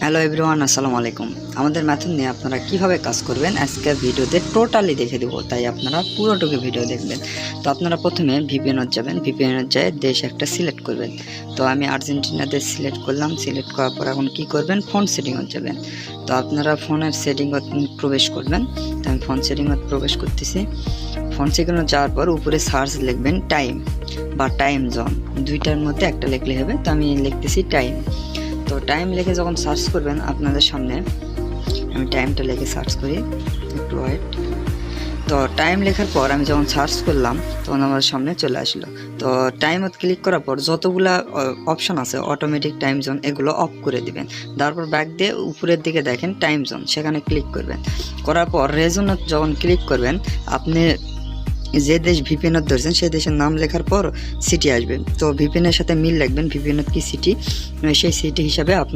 Hello everyone, আসসালামু আলাইকুম। আমাদের মেথড নিয়ে আপনারা কিভাবে কাজ করবেন আজকে ভিডিওতে টোটালি দেখে দেবো, তাই আপনারা পুরোটুকু ভিডিও দেখবেন। তো আপনারা প্রথমে ভিপিএনত যাবেন, ভিপিএনত যায় দেশ একটা সিলেক্ট করবেন। তো আমি আর্জেন্টিনা দেশ সিলেক্ট করলাম। সিলেক্ট করার পর এখন কি করবেন, ফোন সেটিংয়ে যাবেন। তো আপনারা ফোনের সেটিংয়ে প্রবেশ করবেন। তো আমি ফোন সেটিংয়ে প্রবেশ করতেছি। ফোন সেটিংয়ে যাওয়ার পর উপরে সার্চ লিখবেন টাইম বা টাইম জোন, দুইটার মধ্যে একটা লিখলে হবে। তো আমি লিখতেছি টাইম। তো টাইম লিখে যখন সার্চ করবেন আপনাদের সামনে, আমি টাইমটা লিখে সার্চ করি, একটু ওয়েট। তো টাইম লেখার পর আমি যখন সার্চ করলাম তখন আমার সামনে চলে আসলো। তো টাইমত ক্লিক করার পর যতগুলা অপশন আছে অটোমেটিক টাইম জোন, এগুলো অফ করে দিবেন। তারপর ব্যাক দিয়ে উপরের দিকে দেখেন টাইম জোন, সেখানে ক্লিক করবেন। করার পর রেজনত যখন ক্লিক করবেন, আপনি যে দেশ ভিপিএনত ধরছেন সেই দেশের নাম লেখার পর সিটি আসবে। তো ভিপিএনের সাথে মিল রাখবেন, ভিপিএনত কি সিটি, সেই সিটি হিসাবে আপনার